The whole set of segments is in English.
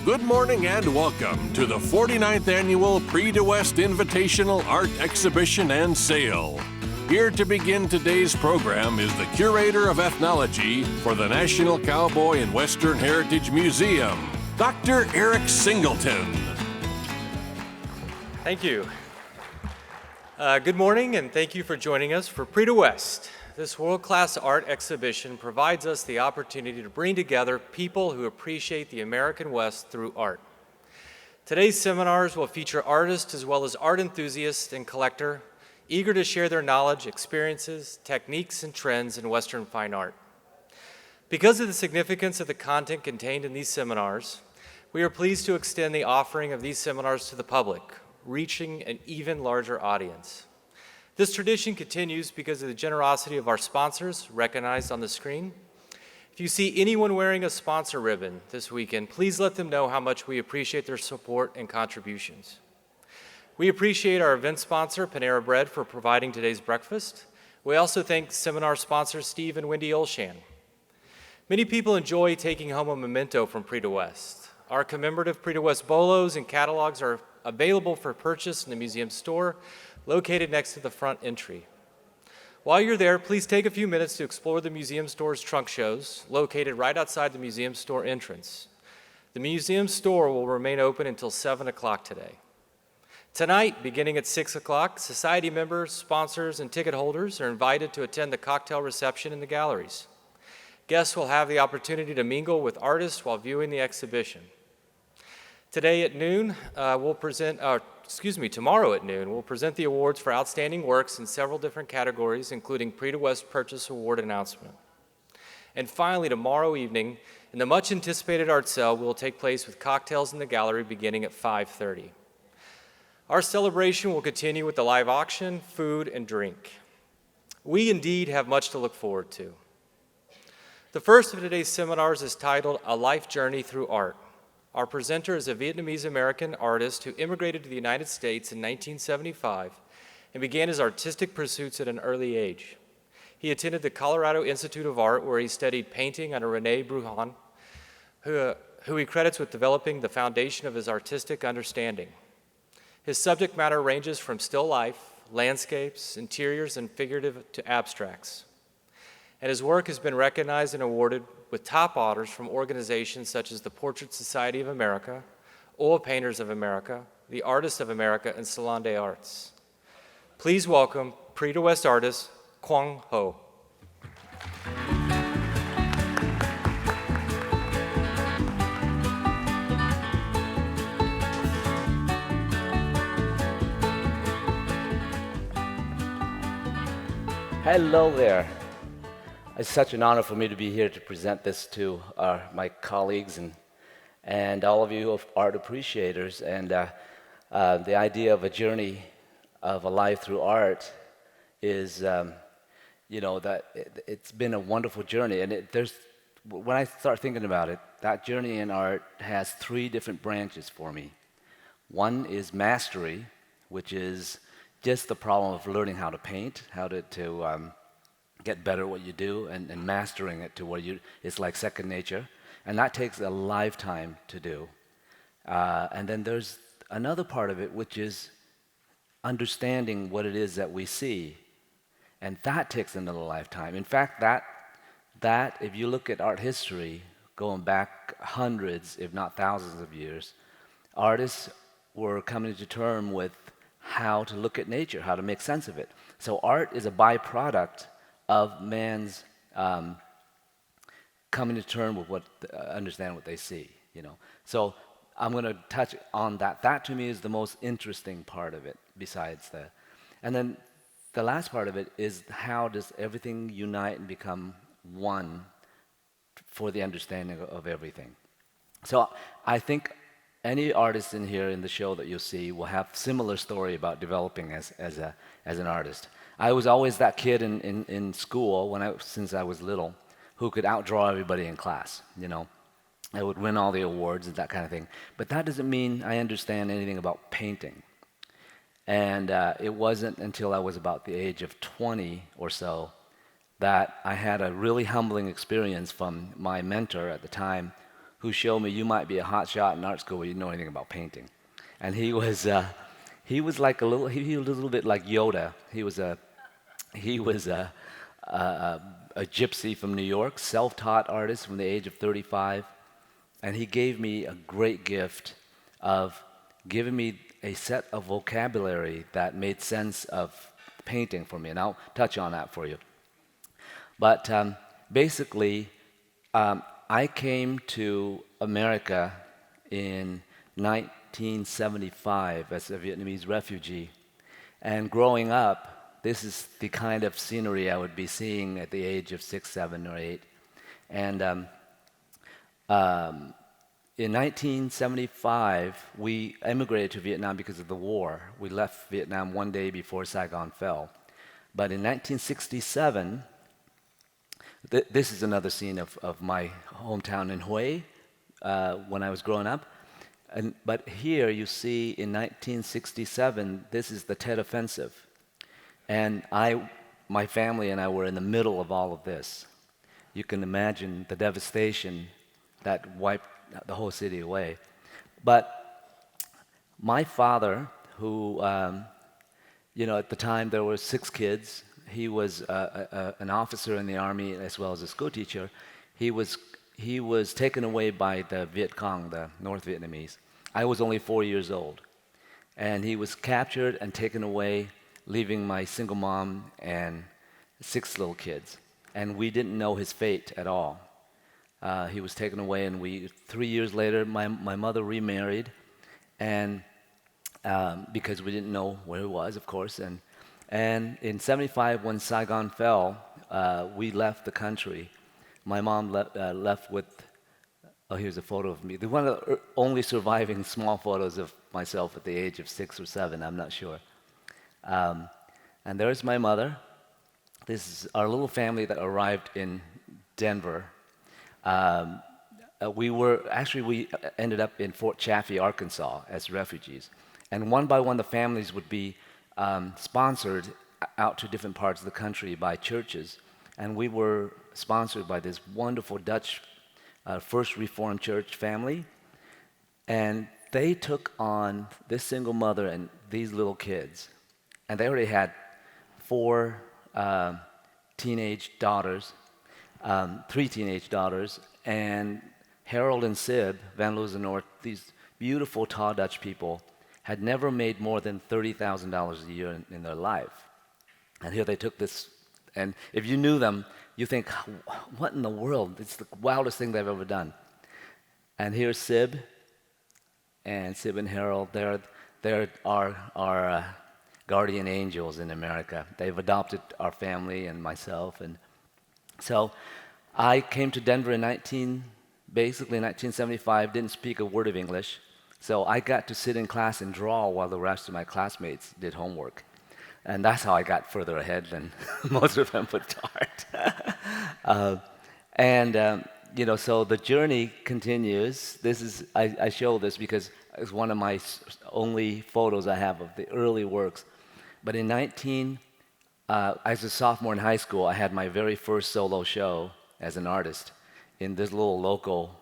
Good morning and welcome to the 49th Annual Prix de West Invitational Art Exhibition and Sale. Here to begin today's program is the Curator of Ethnology for the National Cowboy and Western Heritage Museum, Dr. Eric Singleton. Thank you. Good morning and thank you for joining us for Prix de West. This world-class art exhibition provides us the opportunity to bring together people who appreciate the American West through art. Today's seminars will feature artists as well as art enthusiasts and collectors eager to share their knowledge, experiences, techniques, and trends in Western fine art. Because of the significance of the content contained in these seminars, we are pleased to extend the offering of these seminars to the public, reaching an even larger audience. This tradition continues because of the generosity of our sponsors, recognized on the screen. If you see anyone wearing a sponsor ribbon this weekend, please let them know how much we appreciate their support and contributions. We appreciate our event sponsor, Panera Bread, for providing today's breakfast. We also thank seminar sponsors Steve and Wendy Olshan. Many people enjoy taking home a memento from Prix de West. Our commemorative Prix de West bolos and catalogs are available for purchase in the museum store, located next to the front entry. While you're there, please take a few minutes to explore the museum store's trunk shows, located right outside the museum store entrance. The museum store will remain open until 7 o'clock today. Tonight, beginning at 6 o'clock, society members, sponsors, and ticket holders are invited to attend the cocktail reception in the galleries. Guests will have the opportunity to mingle with artists while viewing the exhibition. Tomorrow at noon, we'll present the awards for outstanding works in several different categories, including Prix de West Purchase Award announcement. And finally, tomorrow evening, in the much anticipated art sale, will take place with cocktails in the gallery beginning at 5:30. Our celebration will continue with the live auction, food, and drink. We indeed have much to look forward to. The first of today's seminars is titled A Life Journey Through Art. Our presenter is a Vietnamese-American artist who immigrated to the United States in 1975 and began his artistic pursuits at an early age. He attended the Colorado Institute of Art, where he studied painting under René Brujon, who he credits with developing the foundation of his artistic understanding. His subject matter ranges from still life, landscapes, interiors, and figurative to abstracts. And his work has been recognized and awarded with top honors from organizations such as the Portrait Society of America, Oil Painters of America, the Artists of America, and Salon des Arts. Please welcome Prix de West artist Quang Ho. Hello there. It's such an honor for me to be here to present this to my colleagues and all of you art appreciators. And the idea of a journey of a life through art is, that it's been a wonderful journey. And when I start thinking about it, that journey in art has three different branches for me. One is mastery, which is just the problem of learning how to paint, how to get better at what you do and mastering it to where it's like second nature. And that takes a lifetime to do. And then there's another part of it, which is understanding what it is that we see. And that takes another lifetime. In fact, that if you look at art history, going back hundreds, if not thousands of years, artists were coming to terms with how to look at nature, how to make sense of it. So art is a byproduct of man's coming to terms with understand what they see, So I'm going to touch on that. That to me is the most interesting part of it, and then the last part of it is how does everything unite and become one for the understanding of everything. So I think any artist in here in the show that you'll see will have similar story about developing as an artist. I was always that kid in school since I was little who could outdraw everybody in class, I would win all the awards and that kind of thing. But that doesn't mean I understand anything about painting. And it wasn't until I was about the age of 20 or so that I had a really humbling experience from my mentor at the time, who showed me you might be a hot shot in art school, but you didn't know anything about painting. And he was like he was a little bit like Yoda. He was a gypsy from New York, self-taught artist from the age of 35, and he gave me a great gift of giving me a set of vocabulary that made sense of painting for me, and I'll touch on that for you. But basically, I came to America in 1975 as a Vietnamese refugee, and growing up, this is the kind of scenery I would be seeing at the age of 6, 7, or 8. And in 1975, we emigrated to Vietnam because of the war. We left Vietnam one day before Saigon fell. But in 1967, this is another scene of my hometown in Hue when I was growing up. But here you see in 1967, this is the Tet Offensive. And my family and I were in the middle of all of this. You can imagine the devastation that wiped the whole city away. But my father, who, at the time there were 6 kids, he was an officer in the army as well as a school teacher. He was taken away by the Viet Cong, the North Vietnamese. I was only 4 years old. And he was captured and taken away, leaving my single mom and 6 little kids. And we didn't know his fate at all. He was taken away, and 3 years later, my mother remarried, and because we didn't know where he was, of course. And in '75, when Saigon fell, we left the country. My mom left with, here's a photo of me. One of the only surviving small photos of myself at the age of 6 or 7, I'm not sure. And there's my mother. This is our little family that arrived in Denver. We ended up in Fort Chaffee, Arkansas, as refugees. And one by one, the families would be sponsored out to different parts of the country by churches. And we were sponsored by this wonderful Dutch First Reformed Church family. And they took on this single mother and these little kids. And they already had 4 teenage daughters, 3 teenage daughters, and Harold and Sib, Van Luzenoort, these beautiful tall Dutch people, had never made more than $30,000 a year in their life. And here they took this, and if you knew them, you think, what in the world? It's the wildest thing they've ever done. And here's Sib and Harold. They're our guardian angels in America. They've adopted our family and myself. And so I came to Denver in 1975, didn't speak a word of English. So I got to sit in class and draw while the rest of my classmates did homework. And that's how I got further ahead than most of them with art. So the journey continues. I show this because it's one of my only photos I have of the early works. But as a sophomore in high school, I had my very first solo show as an artist in this little local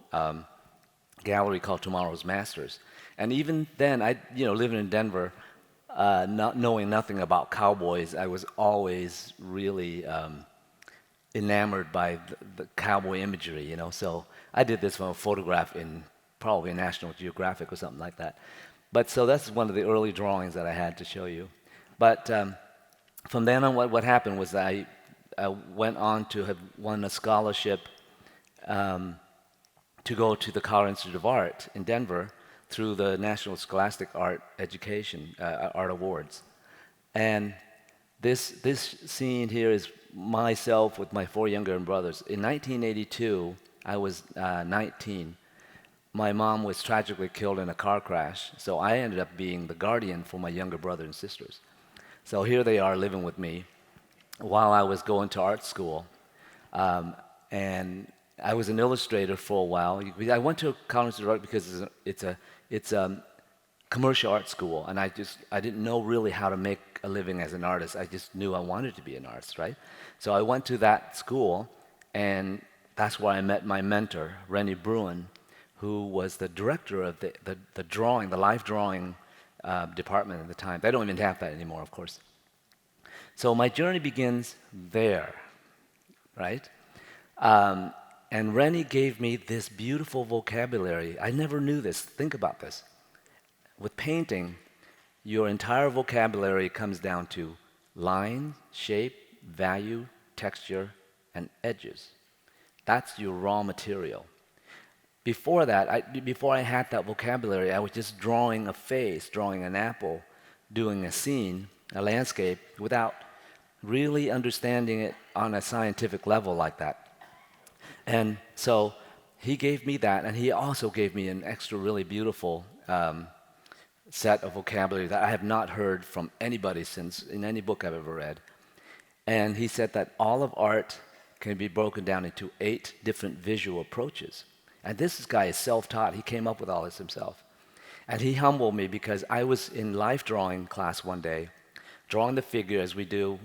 gallery called Tomorrow's Masters. And even then, living in Denver, not knowing nothing about cowboys, I was always really enamored by the cowboy imagery, So I did this from a photograph in probably National Geographic or something like that. But so that's one of the early drawings that I had to show you. But from then on, what happened was that I went on to have won a scholarship to go to the Carr Institute of Art in Denver through the National Scholastic Art Education Art Awards. And this scene here is myself with my 4 younger brothers. In 1982, I was 19. My mom was tragically killed in a car crash, so I ended up being the guardian for my younger brother and sisters. So here they are living with me while I was going to art school. And I was an illustrator for a while. I went to Quang of Art because it's a commercial art school, and I didn't know really how to make a living as an artist. I just knew I wanted to be an artist, right? So I went to that school, and that's where I met my mentor, Rennie Bruin, who was the director of the drawing, the life drawing department at the time. They don't even have that anymore, of course. So my journey begins there, right? And Rennie gave me this beautiful vocabulary. I never knew this. Think about this. With painting, your entire vocabulary comes down to line, shape, value, texture, and edges. That's your raw material. Before that, before I had that vocabulary, I was just drawing a face, drawing an apple, doing a scene, a landscape, without really understanding it on a scientific level like that. And so he gave me that, and he also gave me an extra really beautiful set of vocabulary that I have not heard from anybody since in any book I've ever read. And he said that all of art can be broken down into 8 different visual approaches. And this guy is self-taught. He came up with all this himself. And he humbled me because I was in life drawing class one day, drawing the figure as we do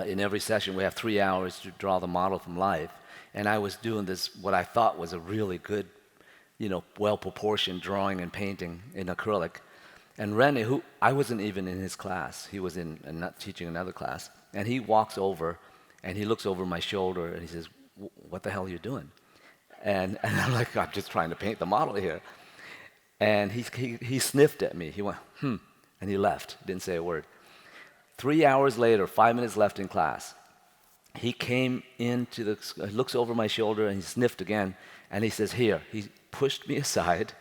in every session. We have 3 hours to draw the model from life. And I was doing this, what I thought was a really good, well-proportioned drawing and painting in acrylic. And Rennie, who I wasn't even in his class, he was teaching another class, and he walks over and he looks over my shoulder and he says, "What the hell are you doing?" And I'm like, "I'm just trying to paint the model here." And he sniffed at me. He went, and he left. Didn't say a word. 3 hours later, 5 minutes left in class, he came looks over my shoulder and he sniffed again, and he says, "Here." He pushed me aside,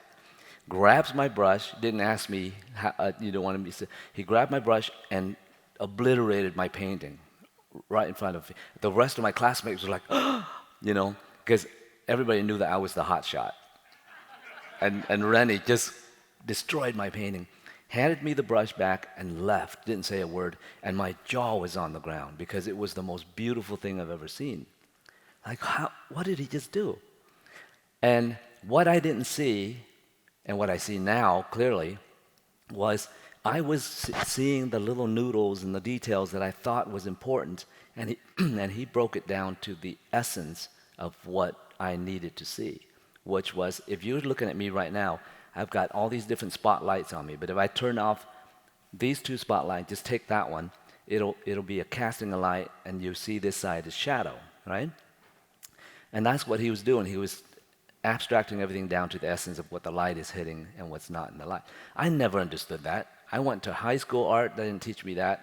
grabs my brush, didn't ask me, you don't want me to, he grabbed my brush and obliterated my painting right in front of me. The rest of my classmates were like, because everybody knew that I was the hot shot. And Rennie just destroyed my painting, handed me the brush back and left, didn't say a word, and my jaw was on the ground because it was the most beautiful thing I've ever seen. Like, what did he just do? And what I didn't see, and what I see now clearly, was I was seeing the little noodles and the details that I thought was important, and he broke it down to the essence of what I needed to see, which was, if you're looking at me right now, I've got all these different spotlights on me, but if I turn off these 2 spotlights, just take that one, it'll be a casting a light, and you see this side as shadow, right? And that's what he was doing. He was abstracting everything down to the essence of what the light is hitting and what's not in the light. I never understood that. I went to high school art, they didn't teach me that.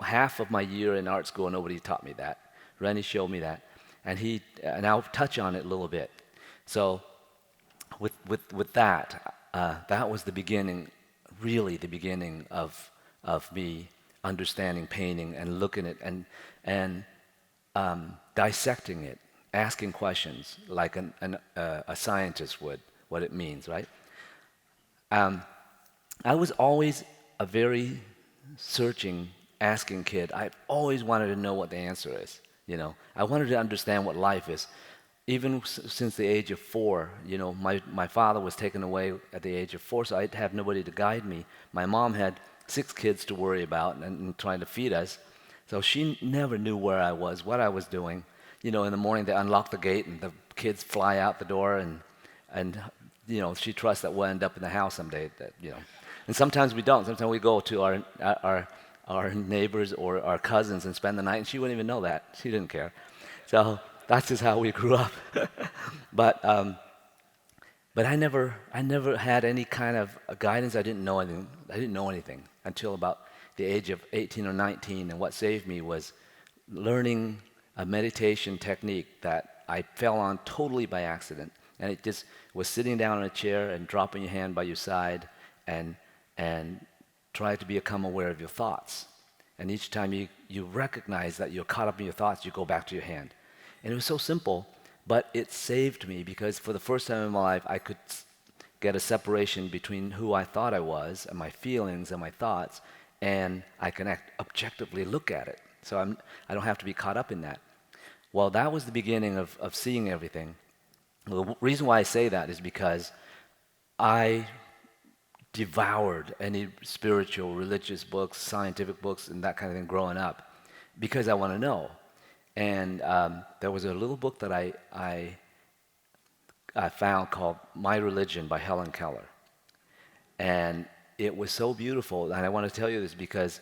Half of my year in art school, nobody taught me that. Rennie showed me that. And I'll touch on it a little bit. So with that, that was the beginning, really the beginning of me understanding painting and looking at it and dissecting it, asking questions like a scientist would, what it means, right? I was always a very searching, asking kid. I always wanted to know what the answer is, I wanted to understand what life is. Even since the age of 4, my father was taken away at the age of 4, so I'd have nobody to guide me. My mom had 6 kids to worry about and trying to feed us, so she never knew where I was, what I was doing. In the morning they unlock the gate and the kids fly out the door, and she trusts that we'll end up in the house someday. And sometimes we don't. Sometimes we go to our neighbors or our cousins and spend the night, and she wouldn't even know that. She didn't care. So that's just how we grew up. But I never had any kind of guidance. I didn't know anything until about the age of 18 or 19. And what saved me was learning a meditation technique that I fell on totally by accident. And it just was sitting down in a chair and dropping your hand by your side and try to become aware of your thoughts. And each time you recognize that you're caught up in your thoughts, you go back to your hand. And it was so simple, but it saved me because for the first time in my life, I could get a separation between who I thought I was and my feelings and my thoughts, and I can objectively look at it. So I don't have to be caught up in that. Well, that was the beginning of seeing everything. The reason why I say that is because I devoured any spiritual, religious books, scientific books, and that kind of thing growing up because I want to know. And there was a little book that I I found called My Religion by Helen Keller. And it was so beautiful, and I want to tell you this because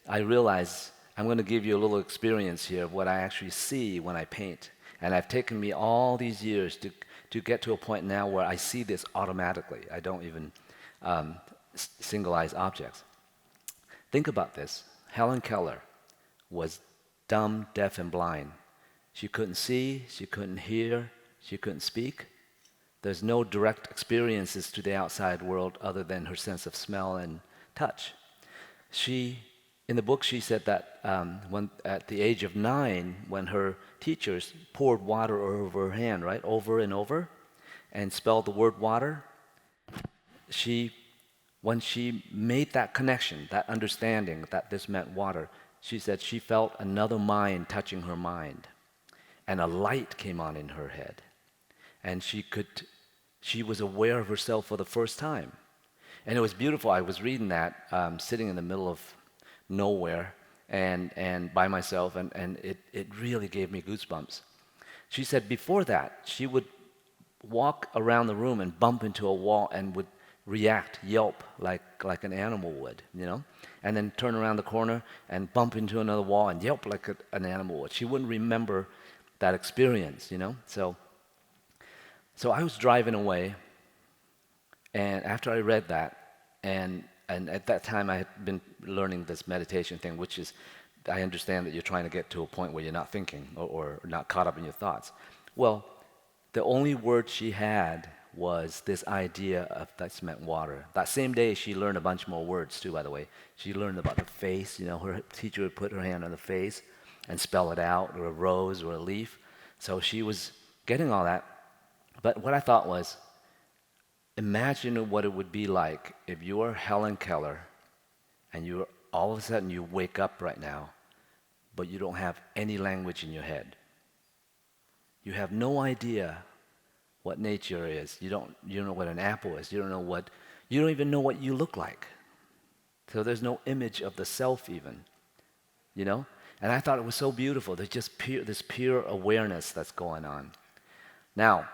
I realize I'm going to give you a little experience here of what I actually see when I paint. And it's taken me all these years to get to a point now where I see this automatically. I don't even single-eyes objects. Think about this. Helen Keller was dumb, deaf, and blind. She couldn't see, she couldn't hear, she couldn't speak. There's no direct experiences to the outside world other than her sense of smell and touch. In the book, she said that when at the age of 9, when her teachers poured water over her hand, right, over and over, and spelled the word water, when she made that connection, that understanding that this meant water, she said she felt another mind touching her mind, and a light came on in her head, and she was aware of herself for the first time. And it was beautiful. I was reading that, sitting in the middle of nowhere and by myself, and it really gave me goosebumps. She said before that, she would walk around the room and bump into a wall and would react, yelp like an animal would, and then turn around the corner and bump into another wall and yelp like an animal would. She wouldn't remember that experience, So I was driving away, and after I read that, and at that time I had been learning this meditation thing, which is, I understand that you're trying to get to a point where you're not thinking or not caught up in your thoughts. Well, the only word she had was this idea of that's meant water. That same day she learned a bunch more words too, by the way. She learned about the face, her teacher would put her hand on the face and spell it out, or a rose or a leaf. So she was getting all that. But what I thought was, imagine what it would be like if you were Helen Keller and all of a sudden you wake up right now, but you don't have any language in your head. You have no idea what nature is. You don't know what an apple is. You don't even know what you look like. So there's no image of the self even, And I thought it was so beautiful. There's just this pure awareness that's going on. Now,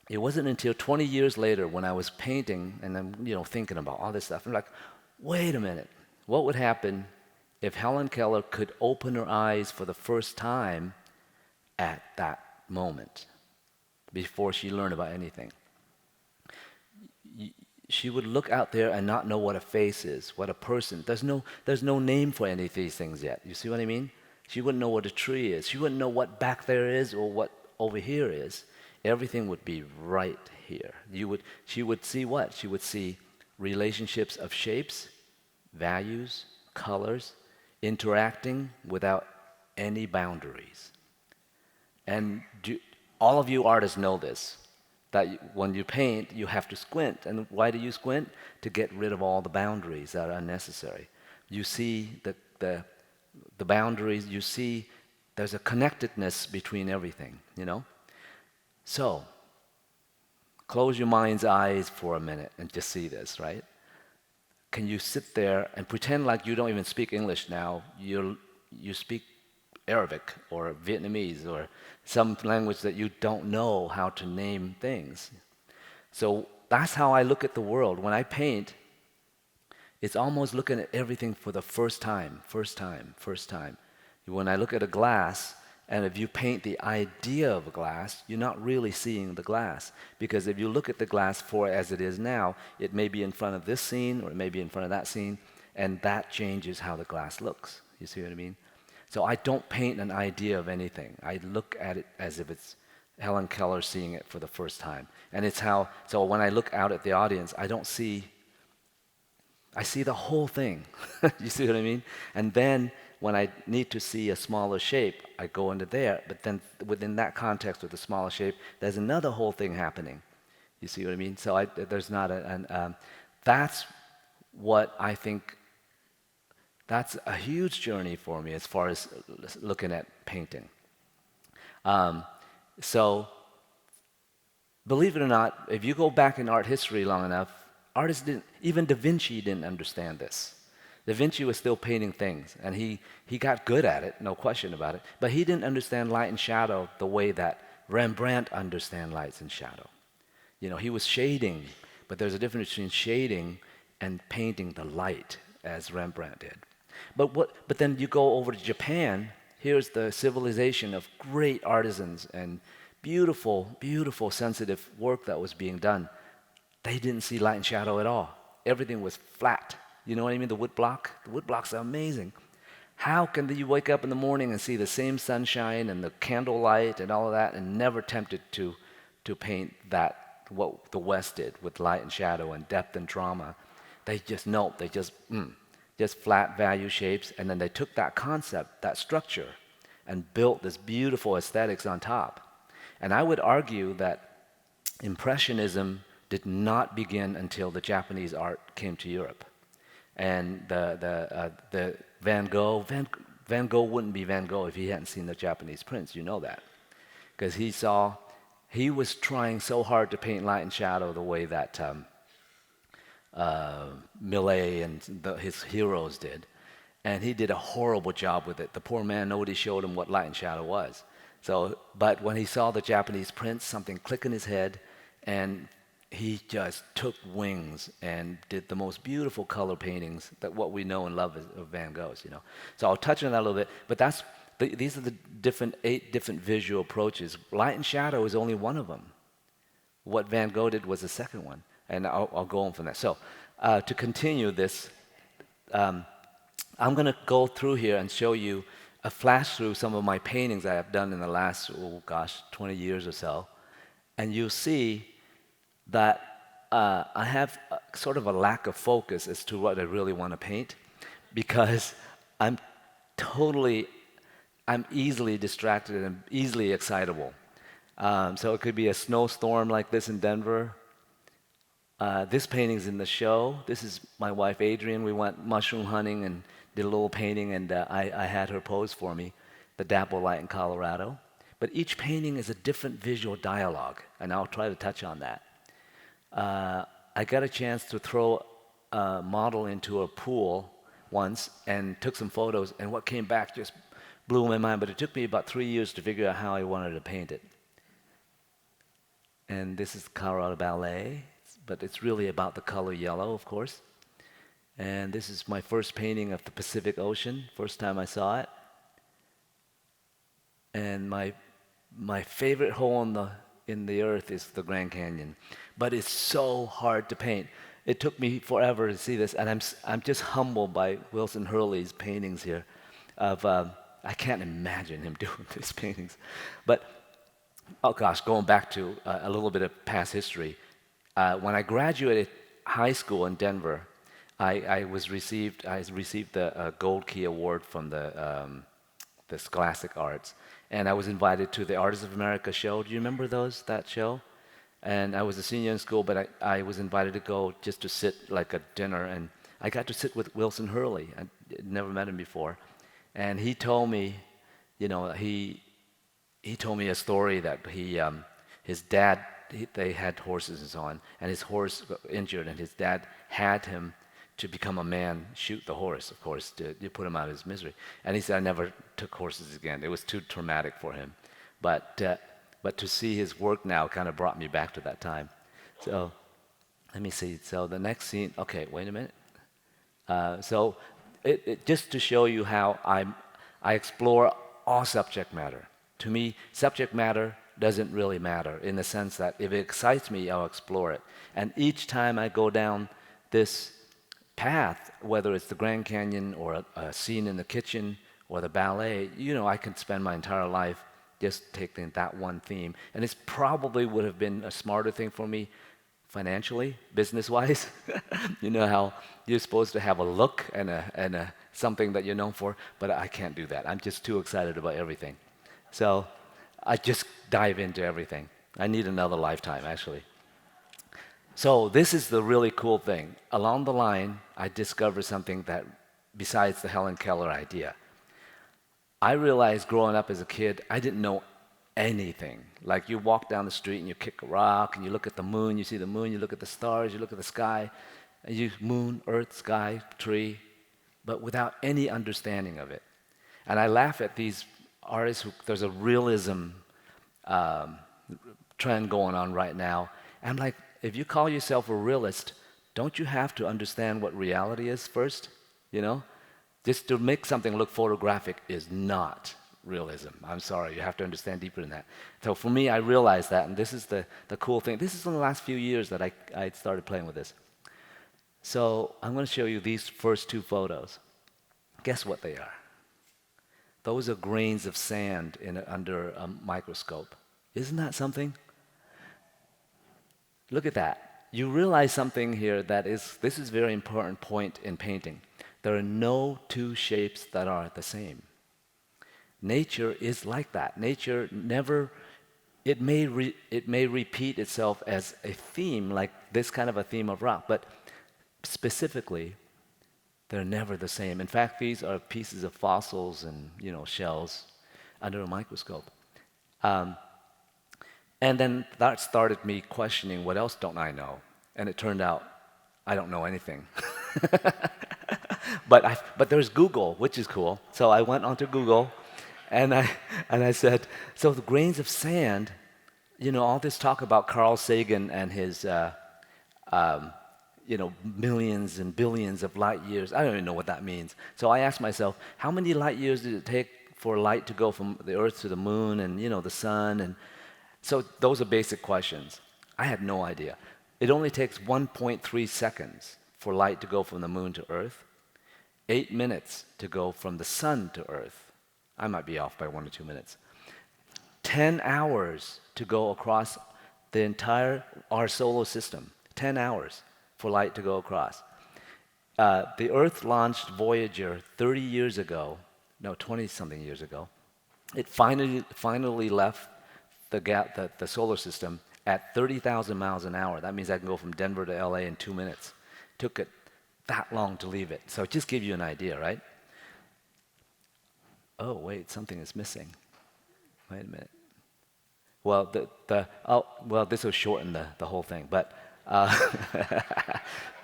it wasn't until 20 years later when I was painting and I'm, thinking about all this stuff. I'm like, wait a minute. What would happen if Helen Keller could open her eyes for the first time at that moment before she learned about anything? She would look out there and not know what a face is, what a person. There's no name for any of these things yet. You see what I mean? She wouldn't know what a tree is. She wouldn't know what back there is or what over here is. Everything would be right here. She would see what? She would see relationships of shapes, values, colors, interacting without any boundaries. And all of you artists know this, that when you paint, you have to squint. And why do you squint? To get rid of all the boundaries that are unnecessary. You see the boundaries, you see there's a connectedness between everything, So, close your mind's eyes for a minute and just see this, right? Can you sit there and pretend like you don't even speak English now? You speak Arabic or Vietnamese or some language that you don't know how to name things. So that's how I look at the world. When I paint, it's almost looking at everything for the first time. When I look at a glass, and if you paint the idea of a glass, you're not really seeing the glass. Because if you look at the glass for as it is now, it may be in front of this scene or it may be in front of that scene, and that changes how the glass looks. You see what I mean? So I don't paint an idea of anything. I look at it as if it's Helen Keller seeing it for the first time. And so when I look out at the audience, I see the whole thing. You see what I mean? And then when I need to see a smaller shape, I go into there. But then within that context with the smaller shape, there's another whole thing happening. You see what I mean? So there's not that's what I think, that's a huge journey for me as far as looking at painting. So believe it or not, if you go back in art history long enough, even Da Vinci didn't understand this. Da Vinci was still painting things, and he got good at it, no question about it, but he didn't understand light and shadow the way that Rembrandt understand lights and shadow. He was shading, but there's a difference between shading and painting the light, as Rembrandt did. But then you go over to Japan. Here's the civilization of great artisans and beautiful, beautiful, sensitive work that was being done. They didn't see light and shadow at all. Everything was flat. You know what I mean? The wood blocks are amazing. How can you wake up in the morning and see the same sunshine and the candlelight and all of that and never tempted to paint that, what the West did with light and shadow and depth and drama? They just flat value shapes, and then they took that concept, that structure, and built this beautiful aesthetics on top. And I would argue that Impressionism did not begin until the Japanese art came to Europe. And the Van Gogh wouldn't be Van Gogh if he hadn't seen the Japanese prints. You know that, because he was trying so hard to paint light and shadow the way that Millet and his heroes did, and he did a horrible job with it. The poor man, nobody showed him what light and shadow was. But when he saw the Japanese prints, something clicked in his head, and he just took wings and did the most beautiful color paintings that what we know and love of Van Gogh's. So I'll touch on that a little bit. But these are the 8 different visual approaches. Light and shadow is only one of them. What Van Gogh did was the second one. And I'll go on from that. So to continue this, I'm going to go through here and show you a flash through some of my paintings I have done in the last, 20 years or so. And you'll see that I have sort of a lack of focus as to what I really want to paint, because I'm easily distracted and easily excitable. So it could be a snowstorm like this in Denver. This painting's in the show. This is my wife, Adrienne. We went mushroom hunting and did a little painting, and I had her pose for me, the Dapple Light in Colorado. But each painting is a different visual dialogue, and I'll try to touch on that. I got a chance to throw a model into a pool once and took some photos, and what came back just blew my mind, but it took me about 3 years to figure out how I wanted to paint it. And this is Colorado Ballet, but it's really about the color yellow, of course. And this is my first painting of the Pacific Ocean, first time I saw it. And my favorite hole in the earth is the Grand Canyon, but it's so hard to paint. It took me forever to see this, and I'm just humbled by Wilson Hurley's paintings here. I can't imagine him doing these paintings, but going back to a little bit of past history. When I graduated high school in Denver, I received the Gold Key Award from the Scholastic Arts, and I was invited to the Artists of America show. Do you remember that show? And I was a senior in school, but I was invited to go just to sit like a dinner, and I got to sit with Wilson Hurley. I never met him before, and he told me, he told me a story that his dad, they had horses and so on, and his horse got injured, and his dad had him to become a man, shoot the horse, of course, to put him out of his misery. And he said, I never took horses again. It was too traumatic for him. But to see his work now kind of brought me back to that time. So let me see. So the next scene, okay, wait a minute. So just to show you how I explore all subject matter. To me, subject matter doesn't really matter, in the sense that if it excites me, I'll explore it. And each time I go down this path, whether it's the Grand Canyon or a scene in the kitchen or the ballet, I can spend my entire life just taking that one theme. And it probably would have been a smarter thing for me financially, business-wise. You know how you're supposed to have a look and a something that you're known for, but I can't do that. I'm just too excited about everything. So I just dive into everything. I need another lifetime, actually. So this is the really cool thing. Along the line, I discovered something that, besides the Helen Keller idea, I realized growing up as a kid, I didn't know anything. Like you walk down the street and you kick a rock and you look at the moon, you see the moon, you look at the stars, you look at the sky, and you moon, earth, sky, tree, but without any understanding of it. And I laugh at these artists there's a realism trend going on right now. I'm like, if you call yourself a realist, don't you have to understand what reality is first? You know? Just to make something look photographic is not realism. I'm sorry, you have to understand deeper than that. So for me, I realized that, and this is the cool thing. This is in the last few years that I started playing with this. So I'm going to show you these first two photos. Guess what they are? Those are grains of sand under a microscope. Isn't that something? Look at that. You realize something here this is a very important point in painting. There are no two shapes that are the same. Nature is like that. Nature never, it may repeat itself as a theme, like this kind of a theme of rock, but specifically, they're never the same. In fact, these are pieces of fossils and shells under a microscope. And then that started me questioning, what else don't I know? And it turned out I don't know anything. But there's Google, which is cool. So I went onto Google, and I said, so the grains of sand, all this talk about Carl Sagan and his millions and billions of light years. I don't even know what that means. So I asked myself, how many light years did it take for light to go from the Earth to the moon and the sun? And so those are basic questions. I had no idea. It only takes 1.3 seconds for light to go from the moon to Earth, 8 minutes to go from the sun to Earth. I might be off by 1 or 2 minutes. 10 hours to go across the entire our solar system. 10 hours for light to go across. The Earth launched Voyager 30 years ago, no, 20-something years ago. It finally left the solar system at 30,000 miles an hour. That means I can go from Denver to LA in 2 minutes. Took it that long to leave it. So just give you an idea, right? Oh, wait, something is missing. Wait a minute. Well, this will shorten the whole thing, but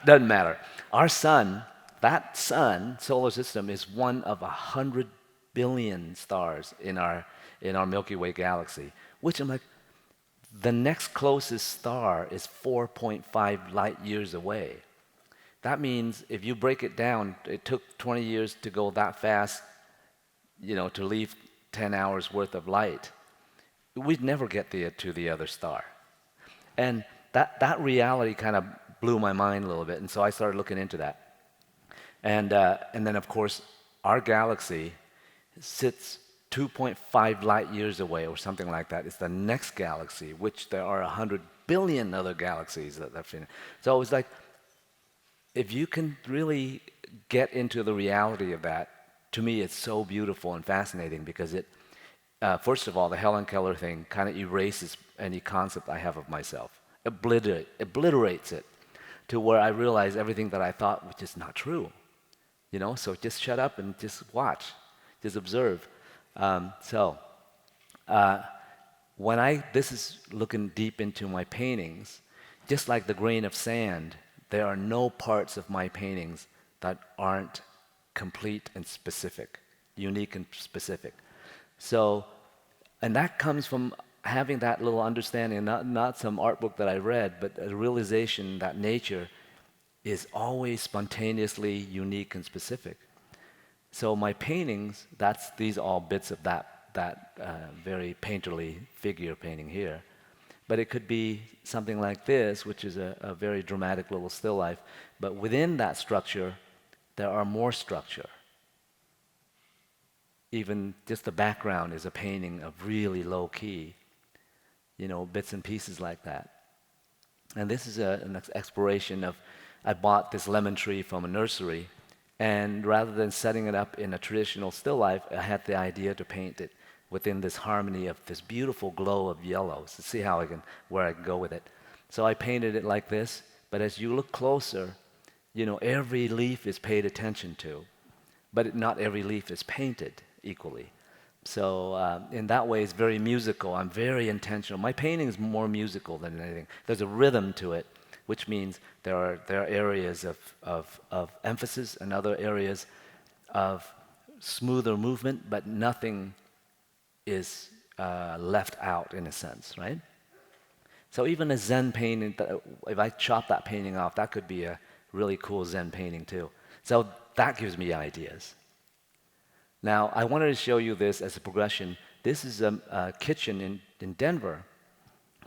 doesn't matter. Our sun, that sun, solar system, is one of 100 billion stars in our Milky Way galaxy, which I'm like, the next closest star is 4.5 light years away. That means if you break it down, it took 20 years to go that fast, to leave 10 hours worth of light. We'd never get to the other star. And that reality kind of blew my mind a little bit, and so I started looking into that. And then, of course, our galaxy sits 2.5 light years away or something like that. It's the next galaxy, which there are 100 billion other galaxies that are in. So it was like, if you can really get into the reality of that, to me it's so beautiful and fascinating because it, first of all, the Helen Keller thing kind of erases any concept I have of myself. Obliterates it to where I realize everything that I thought was just not true. So just shut up and just watch, just observe. This is looking deep into my paintings, just like the grain of sand, there are no parts of my paintings that aren't complete and specific, unique and specific. So, and that comes from having that little understanding, not some art book that I read, but a realization that nature is always spontaneously unique and specific. So my paintings, these are all bits of that very painterly figure painting here. But it could be something like this, which is a very dramatic little still life. But within that structure, there are more structure. Even just the background is a painting of really low key, bits and pieces like that. And this is an exploration of, I bought this lemon tree from a nursery, and rather than setting it up in a traditional still life, I had the idea to paint it within this harmony of this beautiful glow of yellows, to see where I can go with it. So I painted it like this, but as you look closer, every leaf is paid attention to, but not every leaf is painted equally. So in that way, it's very musical. I'm very intentional. My painting is more musical than anything. There's a rhythm to it, which means there are areas of emphasis and other areas of smoother movement, but nothing is left out in a sense, right? So even a Zen painting, if I chop that painting off, that could be a really cool Zen painting too. So that gives me ideas. Now, I wanted to show you this as a progression. This is a kitchen in Denver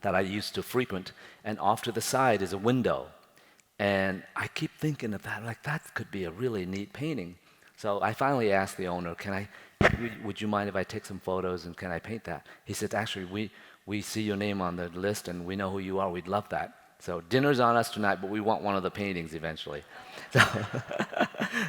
that I used to frequent, and off to the side is a window. And I keep thinking of that, like that could be a really neat painting. So I finally asked the owner, would you mind if I take some photos and can I paint that? He said, actually, we see your name on the list and we know who you are, we'd love that. So dinner's on us tonight, but we want one of the paintings eventually.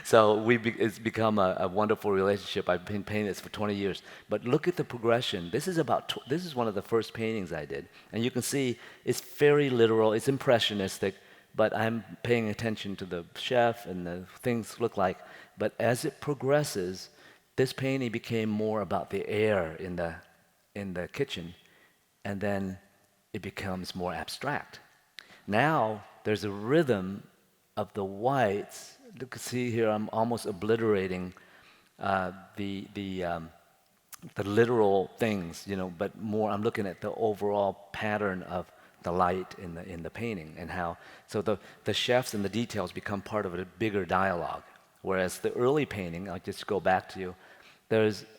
So it's become a wonderful relationship. I've been painting this for 20 years. But look at the progression. This is one of the first paintings I did. And you can see it's very literal, it's impressionistic, but I'm paying attention to the chef and the things look like. But as it progresses, this painting became more about the air in the kitchen, and then it becomes more abstract. Now there's a rhythm of the whites. You can see here I'm almost obliterating the literal things, but more I'm looking at the overall pattern of the light in the painting and how so the chefs and the details become part of a bigger dialogue. Whereas the early painting, I'll just go back to you,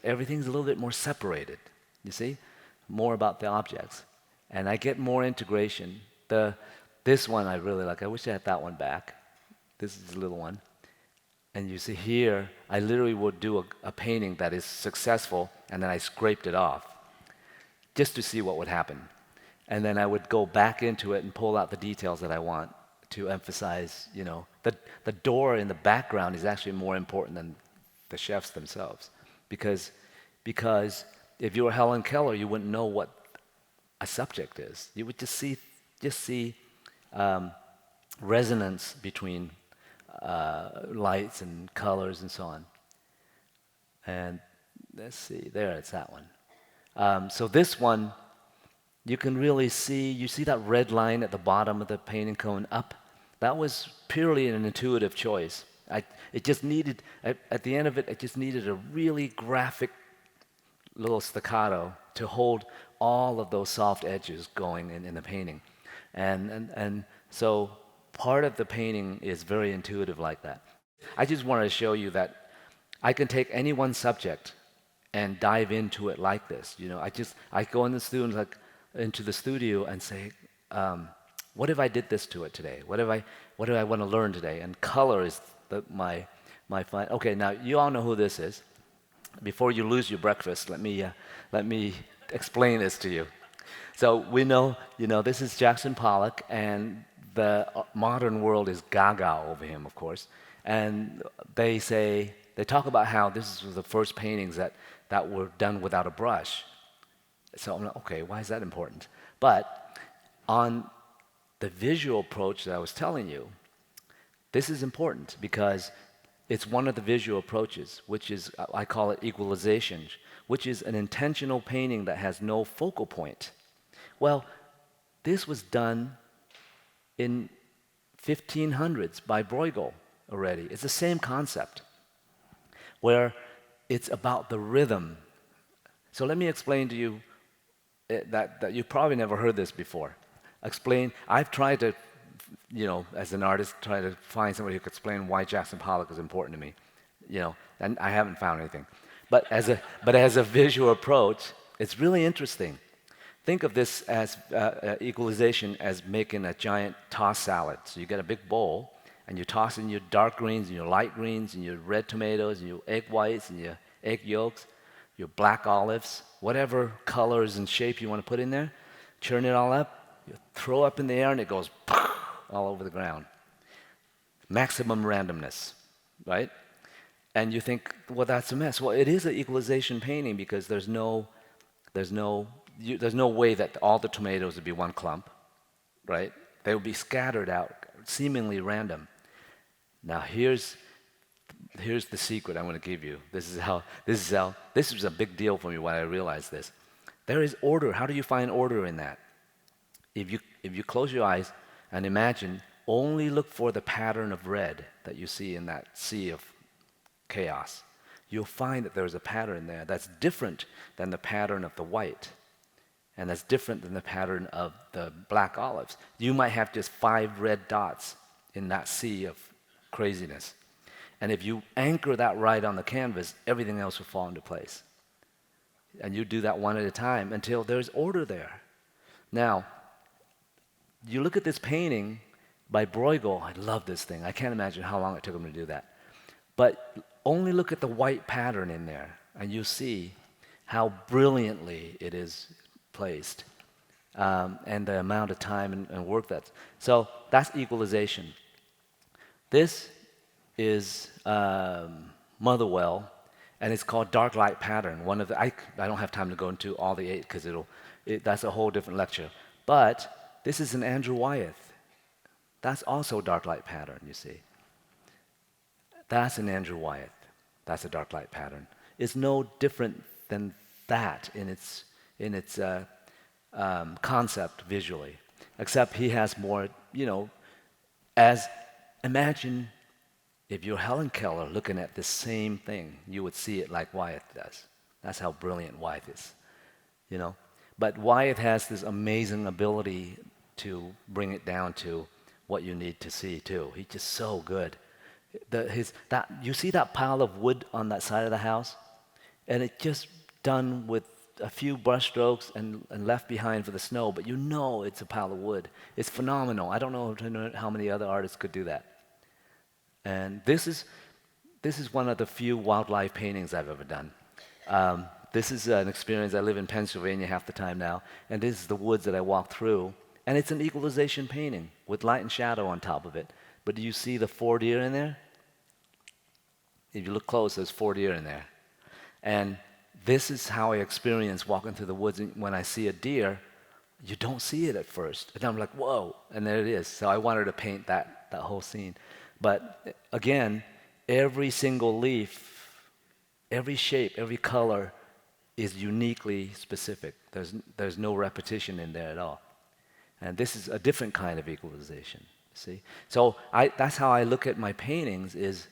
everything's a little bit more separated. You see, more about the objects, and I get more integration. This one I really like. I wish I had that one back. This is a little one. And you see here, I literally would do a painting that is successful, and then I scraped it off just to see what would happen. And then I would go back into it and pull out the details that I want to emphasize, the door in the background is actually more important than the chefs themselves. Because if you were Helen Keller, you wouldn't know what a subject is. You would just see resonance between lights and colors and so on. And let's see, there, it's that one. So this one, you can really you see that red line at the bottom of the painting going up? That was purely an intuitive choice. It just needed, at the end of it, it just needed a really graphic little staccato to hold all of those soft edges going in the painting. And so part of the painting is very intuitive like that. I just wanted to show you that I can take any one subject and dive into it like this. I go into the studio and say, what if I did this to it today? What do I want to learn today? And color is my fun. Okay, now you all know who this is. Before you lose your breakfast, let me explain this to you. So we know, this is Jackson Pollock, and the modern world is gaga over him, of course. And they talk about how this was the first paintings that were done without a brush. So I'm like, okay, why is that important? But on the visual approach that I was telling you, this is important because it's one of the visual approaches, which is, I call it equalization, which is an intentional painting that has no focal point. Well, this was done in 1500s by Bruegel already. It's the same concept, where it's about the rhythm. So let me explain to you that you probably never heard this before. I've tried to, as an artist, try to find somebody who could explain why Jackson Pollock is important to me, and I haven't found anything. But as a visual approach, it's really interesting. Think of this as equalization as making a giant toss salad. So you get a big bowl, and you toss in your dark greens and your light greens and your red tomatoes and your egg whites and your egg yolks, your black olives, whatever colors and shape you want to put in there, churn it all up, you throw up in the air, and it goes all over the ground. Maximum randomness, right? And you think, well, that's a mess. Well, it is an equalization painting because there's no way that all the tomatoes would be one clump, right? They would be scattered out, seemingly random. Now here's the secret I'm going to give you. This was a big deal for me when I realized this. There is order. How do you find order in that? If you close your eyes and imagine, only look for the pattern of red that you see in that sea of chaos. You'll find that there's a pattern there that's different than the pattern of the white. and that's different than the pattern of the black olives. You might have just 5 red dots in that sea of craziness. And if you anchor that right on the canvas, everything else will fall into place. And you do that one at a time until there's order there. Now, you look at this painting by Bruegel. I love this thing. I can't imagine how long it took him to do that. But only look at the white pattern in there, and you see how brilliantly it is placed, and the amount of time and work that's. So that's equalization. This is Motherwell, and it's called dark light pattern. One of the I don't have time to go into all the 8 because that's a whole different lecture. But this is an Andrew Wyeth. That's also dark light pattern. You see. That's an Andrew Wyeth. That's a dark light pattern. It's no different than that in its concept visually, except he has more. As imagine if you're Helen Keller looking at the same thing, you would see it like Wyeth does. That's how brilliant Wyeth is, But Wyeth has this amazing ability to bring it down to what you need to see too. He's just so good. You see that pile of wood on that side of the house, and it's just done with a few brush strokes and left behind for the snow, but it's a pile of wood. It's phenomenal. I don't know how many other artists could do that. And this is one of the few wildlife paintings I've ever done. This is an experience. I live in Pennsylvania half the time now, and this is the woods that I walk through, and it's an equalization painting with light and shadow on top of it. But do you see the 4 deer in there? If you look close, there's 4 deer in there. And this is how I experience walking through the woods. And when I see a deer, you don't see it at first. And I'm like, whoa, and there it is. So I wanted to paint that whole scene. But again, every single leaf, every shape, every color is uniquely specific. There's no repetition in there at all. And this is a different kind of equalization. See, so that's how I look at my paintings. Is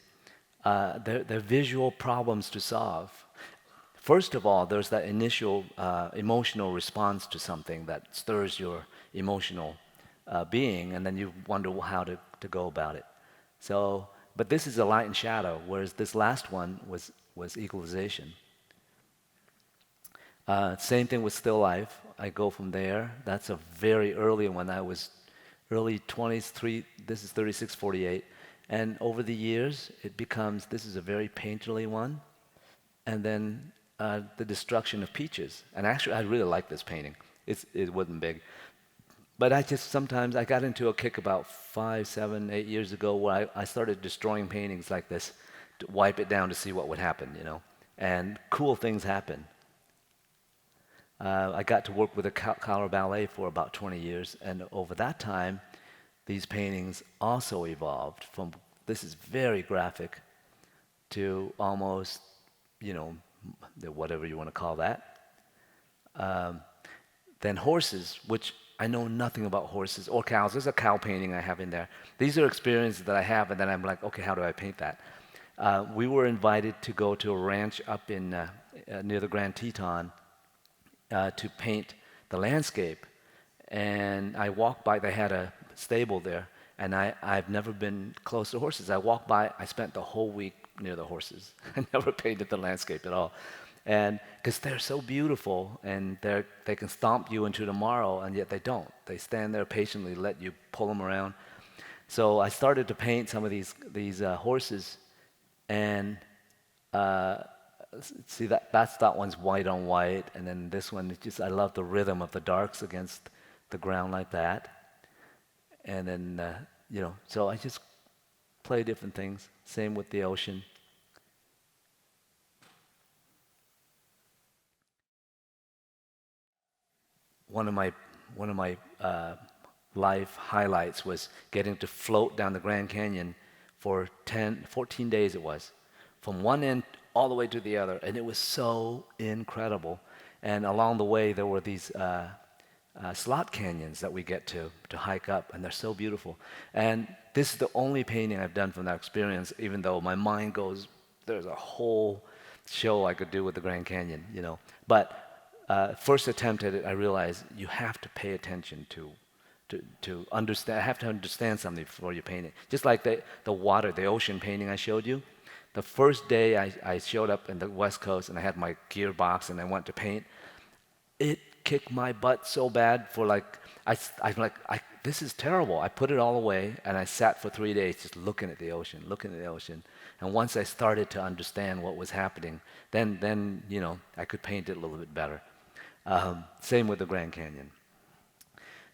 they're visual problems to solve. First of all, there's that initial emotional response to something that stirs your emotional being, and then you wonder how to go about it. So, but this is a light and shadow, whereas this last one was equalization. Same thing with still life. I go from there. That's a very early one. I was early 20s, this is 3648. And over the years, this is a very painterly one. And then the destruction of peaches. And actually, I really like this painting. It wasn't big. But sometimes I got into a kick about 5, 7, 8 years ago where I started destroying paintings like this, to wipe it down to see what would happen, And cool things happen. I got to work with the Color Ballet for about 20 years, and over that time, these paintings also evolved from, this is very graphic, to almost, whatever you want to call that. Then horses, which I know nothing about horses or cows. There's a cow painting I have in there. These are experiences that I have, and then I'm like, okay, how do I paint that? We were invited to go to a ranch up in near the Grand Teton to paint the landscape. And I walked by, they had a stable there, and I've never been close to horses. I walked by, I spent the whole week near the horses. I never painted the landscape at all. And because they're so beautiful, and they can stomp you into tomorrow, and yet they don't. They stand there patiently, let you pull them around. So I started to paint some of these horses, and see that one's white on white, and then this one, I love the rhythm of the darks against the ground like that. And then, so I just play different things. Same with the ocean. One of my life highlights was getting to float down the Grand Canyon for 14 days it was, from one end all the way to the other, and it was so incredible. And along the way there were these slot canyons that we get to hike up, and they're so beautiful. And this is the only painting I've done from that experience, even though my mind goes, there's a whole show I could do with the Grand Canyon, But first attempt at it, I realized you have to pay attention to understand. I have to understand something before you paint it. Just like the water, the ocean painting I showed you. The first day I showed up in the West Coast and I had my gearbox and I went to paint, it kicked my butt so bad for I'm like, this is terrible. I put it all away and I sat for 3 days just looking at the ocean, looking at the ocean. And once I started to understand what was happening, then I could paint it a little bit better. Same with the Grand Canyon.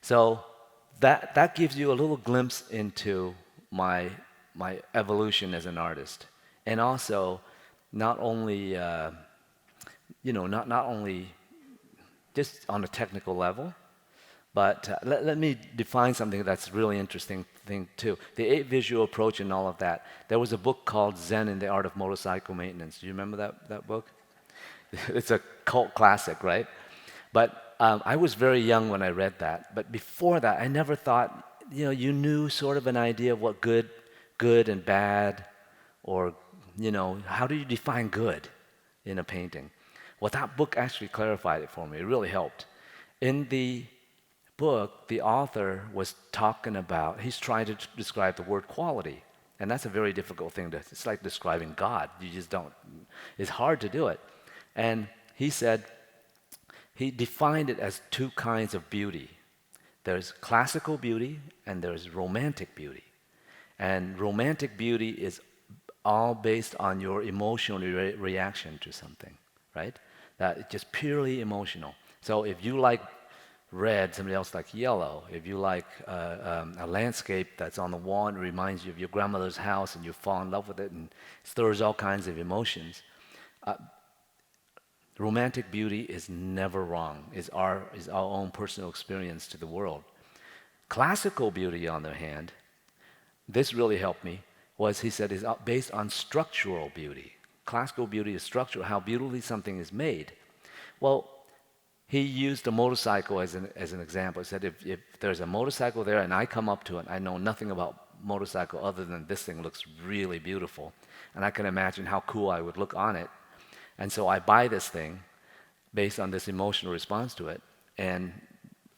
So that gives you a little glimpse into my evolution as an artist. And also, not only not only just on a technical level, but let me define something that's really interesting thing too. The 8 visual approach and all of that. There was a book called Zen and the Art of Motorcycle Maintenance. Do you remember that book? It's a cult classic, right? But I was very young when I read that. But before that, I never thought, you knew sort of an idea of what good and bad, or how do you define good in a painting? Well, that book actually clarified it for me. It really helped. In the book, the author was talking about, he's trying to describe the word quality. And that's a very difficult thing it's like describing God. You just don't, it's hard to do it. And he said, he defined it as 2 kinds of beauty. There's classical beauty and there's romantic beauty. And romantic beauty is all based on your emotional reaction to something, right? That just purely emotional. So if you like red, somebody else likes yellow. If you like a landscape that's on the wall and it reminds you of your grandmother's house and you fall in love with it and stirs all kinds of emotions, romantic beauty is never wrong, is our own personal experience to the world. Classical beauty, on the other hand, this really helped me, he said, is based on structural beauty. Classical beauty is structural, how beautifully something is made. Well, he used a motorcycle as an example. He said, if there's a motorcycle there and I come up to it, I know nothing about motorcycle other than this thing looks really beautiful, and I can imagine how cool I would look on it. And so I buy this thing based on this emotional response to it, and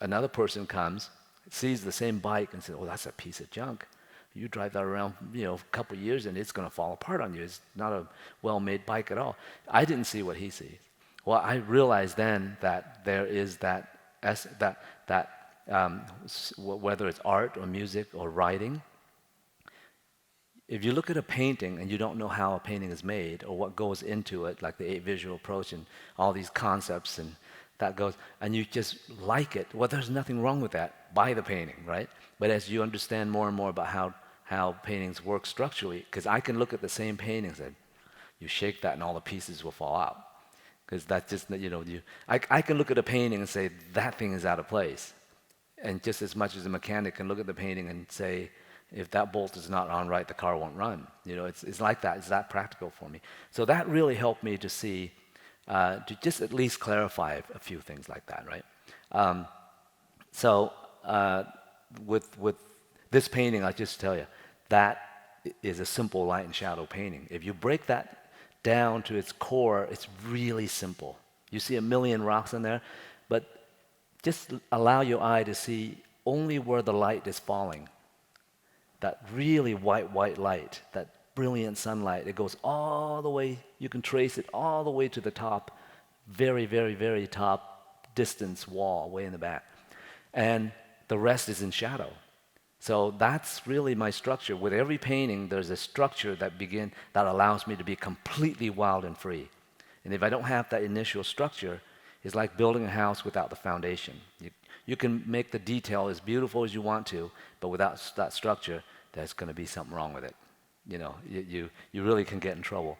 another person comes, sees the same bike and says, oh, that's a piece of junk. You drive that around, a couple of years and it's going to fall apart on you. It's not a well-made bike at all. I didn't see what he sees. Well, I realized then that there is whether it's art or music or writing, if you look at a painting and you don't know how a painting is made or what goes into it, like the 8 visual approach and all these concepts and that goes, and you just like it, well, there's nothing wrong with that. Buy the painting, right? But as you understand more and more about how paintings work structurally, because I can look at the same painting and say, you shake that and all the pieces will fall out. Because that's just, I can look at a painting and say, that thing is out of place. And just as much as a mechanic can look at the painting and say, if that bolt is not on right, the car won't run. It's like that. It's that practical for me. So that really helped me to see, to just at least clarify a few things like that, right? With this painting, I'll just tell you, that is a simple light and shadow painting. If you break that down to its core, it's really simple. You see a million rocks in there, but just allow your eye to see only where the light is falling. That really white light, that brilliant sunlight, it goes all the way, you can trace it all the way to the top, very, very, very top distance wall, way in the back. And the rest is in shadow. So that's really my structure. With every painting, there's a structure that allows me to be completely wild and free. And if I don't have that initial structure, it's like building a house without the foundation. You can make the detail as beautiful as you want to, but without that structure, there's going to be something wrong with it. You really can get in trouble.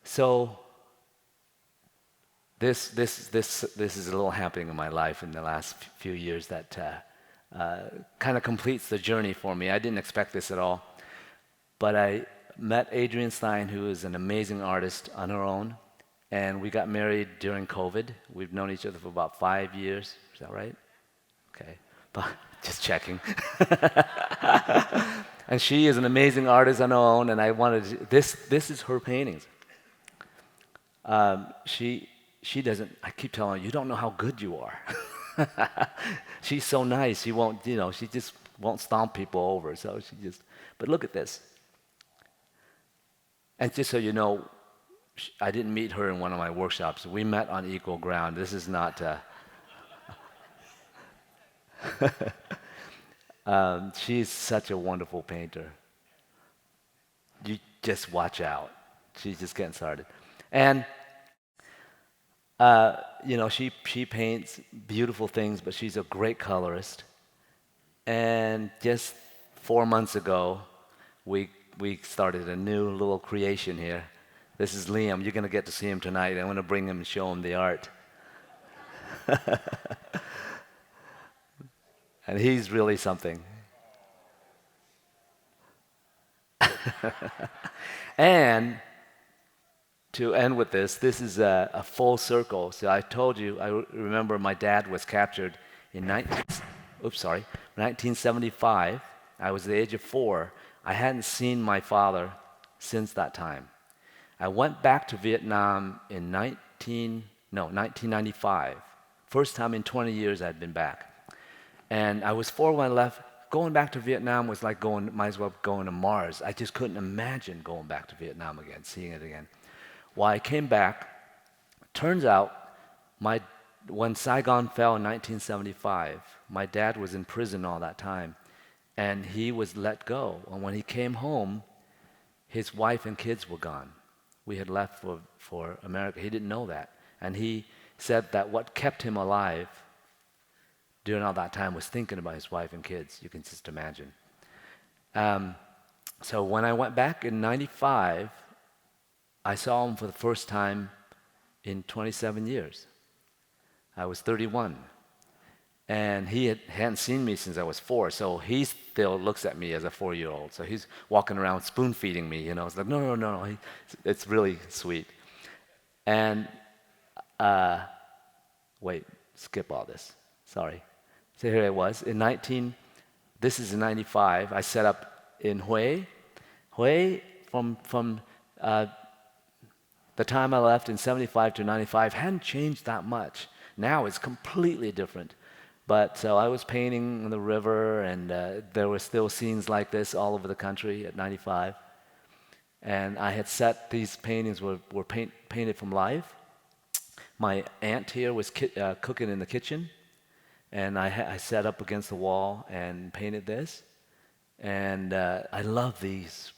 So this is a little happening in my life in the last few years that kind of completes the journey for me. I didn't expect this at all, but I met Adrienne Stein, who is an amazing artist on her own, and we got married during COVID. We've known each other for about 5 years. Is that right? Okay, but just checking. And she is an amazing artist on her own, and I wanted to, this is her paintings. She she doesn't, I keep telling her, you don't know how good you are. She's so nice, she won't, she just won't stomp people over. So but look at this. And just so you know, I didn't meet her in one of my workshops. We met on equal ground. This is not, she's such a wonderful painter. You just watch out. She's just getting started. And, she paints beautiful things, but she's a great colorist. And just 4 months ago, we started a new little creation here. This is Liam. You're going to get to see him tonight. I'm going to bring him and show him the art. And he's really something. And to end with this is a full circle. So I told you, I remember my dad was captured in 1975. I was the age of 4. I hadn't seen my father since that time. I went back to Vietnam in 1995. First time in 20 years I'd been back. And I was 4 when I left. Going back to Vietnam was like might as well going to Mars. I just couldn't imagine going back to Vietnam again, seeing it again. Well, I came back. Turns out, when Saigon fell in 1975, my dad was in prison all that time, and he was let go. And when he came home, his wife and kids were gone. We had left for America. He didn't know that. And he said that what kept him alive during all that time was thinking about his wife and kids. You can just imagine. So when I went back in 95, I saw him for the first time in 27 years. I was 31. And he hadn't seen me since I was 4, so he still looks at me as a 4-year-old. So he's walking around spoon-feeding me, It's like, no. It's really sweet. And, wait, skip all this. Sorry. So here I was. This is in 95. I set up in Hue. Hue, from the time I left in 75 to 95, hadn't changed that much. Now it's completely different. But so I was painting the river, and there were still scenes like this all over the country at 95. And I had set these paintings were painted from life. My aunt here was cooking in the kitchen, and I sat up against the wall and painted this. And I love these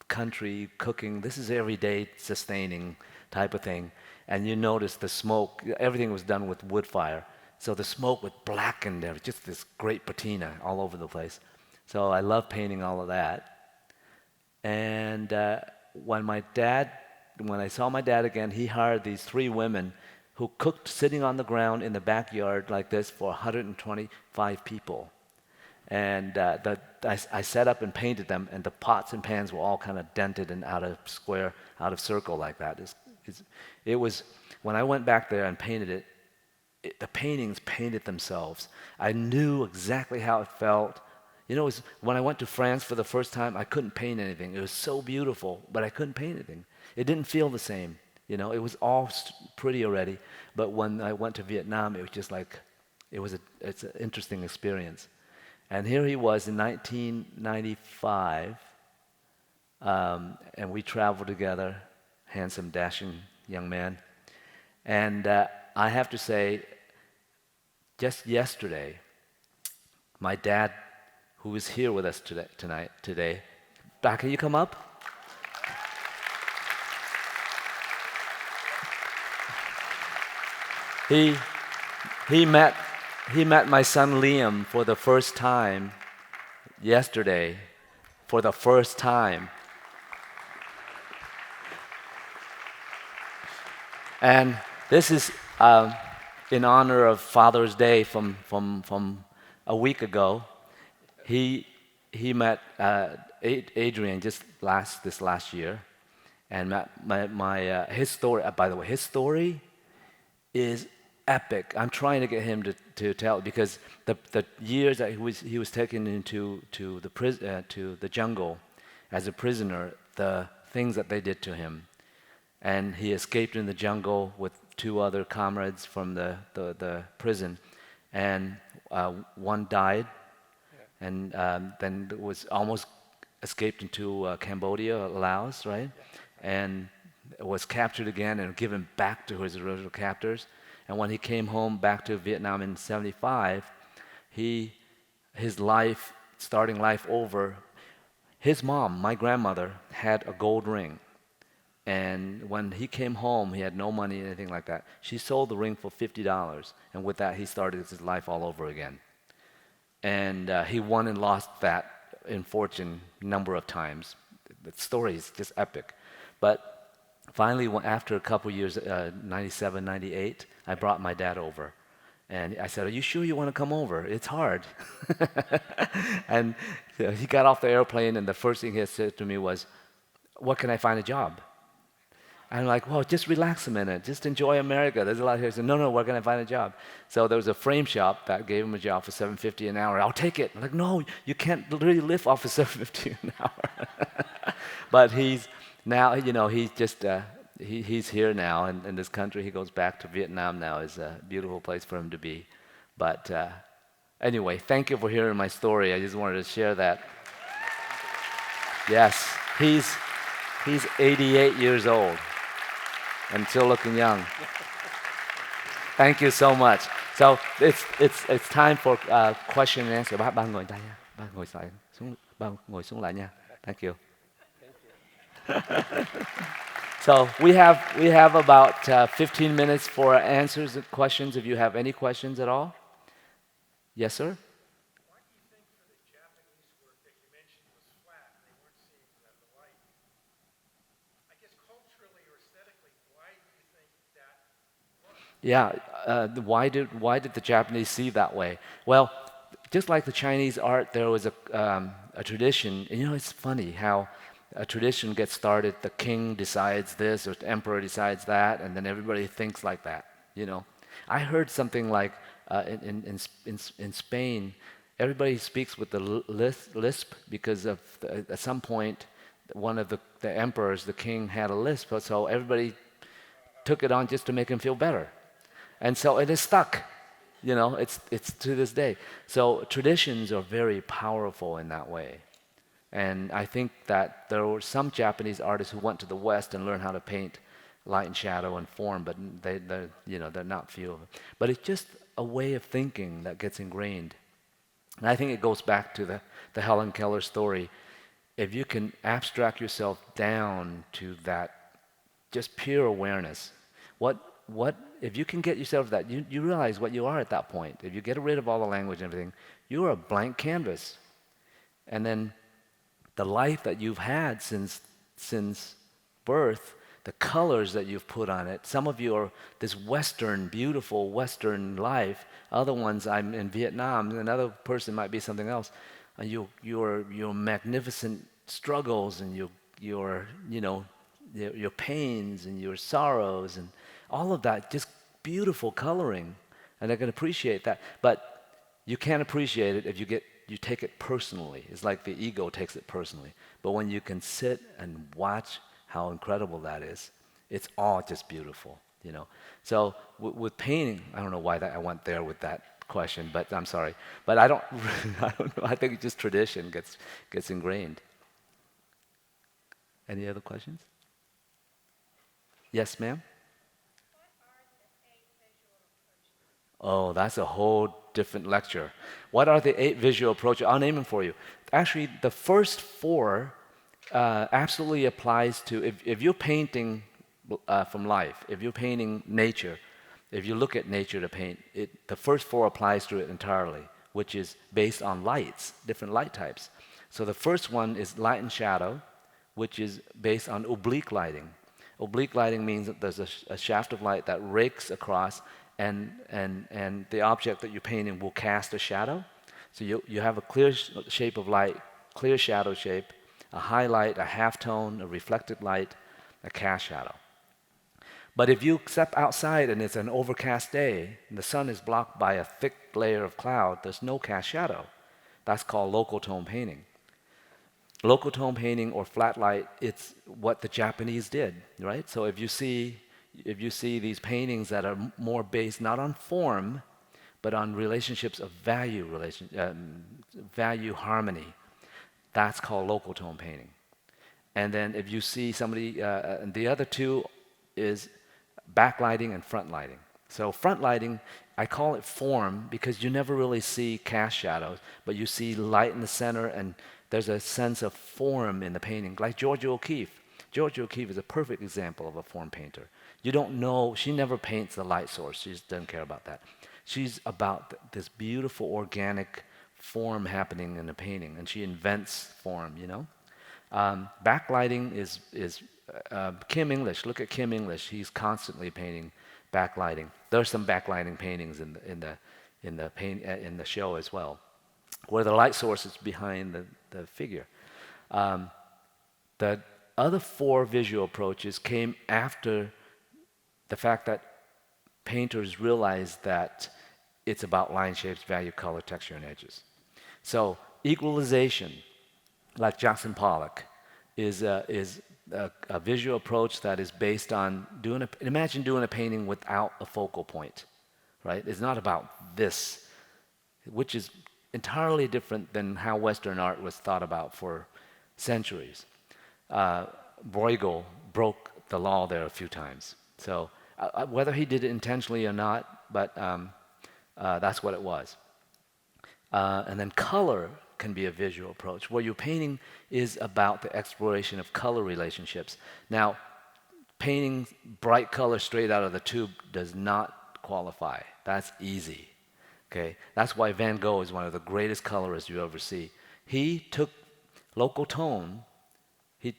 country cooking. This is everyday sustaining type of thing. And you notice the smoke. Everything was done with wood fire. So the smoke was blackened there, just this great patina all over the place. So I love painting all of that. And when I saw my dad again, he hired these 3 women who cooked sitting on the ground in the backyard like this for 125 people. And I set up and painted them, and the pots and pans were all kind of dented and out of circle like that. It was, when I went back there and painted it, the paintings painted themselves. I knew exactly how it felt. When I went to France for the first time, I couldn't paint anything. It was so beautiful, but I couldn't paint anything. It didn't feel the same. It was all pretty already. But when I went to Vietnam, it was just like, it's an interesting experience. And here he was in 1995, and we traveled together, handsome, dashing young man. And I have to say, just yesterday, my dad, who is here with us today, Doc, can you come up? He met my son Liam for the first time yesterday, for the first time. And this is in honor of Father's Day from a week ago. He met Adrian just this last year, and his story. By the way, his story is epic. I'm trying to get him to tell, because the years that he was taken into to the jungle as a prisoner, the things that they did to him, and he escaped in the jungle with two other comrades from the prison, and one died, and then was almost escaped into Cambodia, Laos, right? And was captured again and given back to his original captors. And when he came home back to Vietnam in '75, his life, starting life over, his mom, my grandmother, had a gold ring. And when he came home, he had no money, anything like that. She sold the ring for $50, and with that, he started his life all over again. And he won and lost that in fortune a number of times. The story is just epic. But finally, after a couple years, 97, 98, I brought my dad over. And I said, "Are you sure you want to come over? It's hard." And he got off the airplane, and the first thing he said to me was, "What can I find a job?" I'm like, "Well, just relax a minute. Just enjoy America. There's a lot here." He said, "No, where can I find a job?" So there was a frame shop that gave him a job for $7.50 an hour. "I'll take it." I'm like, "No, you can't really live off of $7.50 an hour." But he's now, he's just, he's here now in this country. He goes back to Vietnam now. It's a beautiful place for him to be. But anyway, thank you for hearing my story. I just wanted to share that. Yes, he's 88 years old and still looking young. Thank you so much. So it's time for question and answer. Ba ngồi đây nha. Ba ngồi xuống lại nha. Thank you. So we have about 15 minutes for answers and questions. If you have any questions at all, yes, sir. Why do you think for the Japanese work that you mentioned was flat and they weren't seeing the light? I guess culturally or aesthetically, why do you think that was? Yeah, why did the Japanese see that way? Well, just like the Chinese art, there was a tradition. And it's funny how a tradition gets started. The king decides this, or the emperor decides that, and then everybody thinks like that. I heard something like in Spain, everybody speaks with the lisp because at some point one of the emperors, the king, had a lisp, so everybody took it on just to make him feel better, and so it is stuck. It's to this day. So traditions are very powerful in that way. And I think that there were some Japanese artists who went to the West and learned how to paint light and shadow and form, but they're not few of them. But it's just a way of thinking that gets ingrained. And I think it goes back to the Helen Keller story. If you can abstract yourself down to that just pure awareness, if you can get yourself to that, you realize what you are at that point. If you get rid of all the language and everything, you're a blank canvas. And then the life that you've had since birth, the colors that you've put on it. Some of you are this Western, beautiful Western life. Other ones, I'm in Vietnam. Another person might be something else. And your magnificent struggles and your pains and your sorrows and all of that, just beautiful coloring. And I can appreciate that. But you can't appreciate it if you take it personally. It's like the ego takes it personally. But when you can sit and watch how incredible that is, it's all just beautiful, So with painting, I don't know why I went there with that question, but I'm sorry. But I don't know. I think just tradition gets ingrained. Any other questions? Yes, ma'am? Oh, that's a whole different lecture. What are the 8 visual approaches? I'll name them for you. Actually, the first 4 absolutely applies to, if you're painting from life, if you're painting nature, if you look at nature to paint, the first 4 applies to it entirely, which is based on lights, different light types. So the first one is light and shadow, which is based on oblique lighting. Oblique lighting means that there's a shaft of light that rakes across, and the object that you're painting will cast a shadow. So you have a clear shape of light, clear shadow shape, a highlight, a halftone, a reflected light, a cast shadow. But if you step outside and it's an overcast day, and the sun is blocked by a thick layer of cloud, there's no cast shadow. That's called local tone painting. Local tone painting or flat light, it's what the Japanese did, right? So if you see if you see these paintings that are more based not on form, but on relationships of value harmony, that's called local tone painting. And then if you see somebody, and the other two is backlighting and front lighting. So front lighting, I call it form because you never really see cast shadows, but you see light in the center, and there's a sense of form in the painting, like Georgia O'Keeffe. Georgia O'Keeffe is a perfect example of a form painter. You don't know, she never paints the light source, she just doesn't care about that. She's about this beautiful organic form happening in the painting, and she invents form, you know? Backlighting is Kim English. Look at Kim English. He's constantly painting backlighting. There's some backlighting paintings in the show as well, where the light source is behind the figure. The other four visual approaches came after the fact that painters realized that it's about line, shapes, value, color, texture, and edges. So equalization, like Jackson Pollock, is a visual approach that is based on imagine doing a painting without a focal point, right? It's not about this, which is entirely different than how Western art was thought about for centuries. Bruegel broke the law there a few times. So whether he did it intentionally or not, but that's what it was. And then color can be a visual approach, where your painting is about the exploration of color relationships. Now, painting bright color straight out of the tube does not qualify. That's easy. Okay? That's why Van Gogh is one of the greatest colorists you ever see. He took local tone, he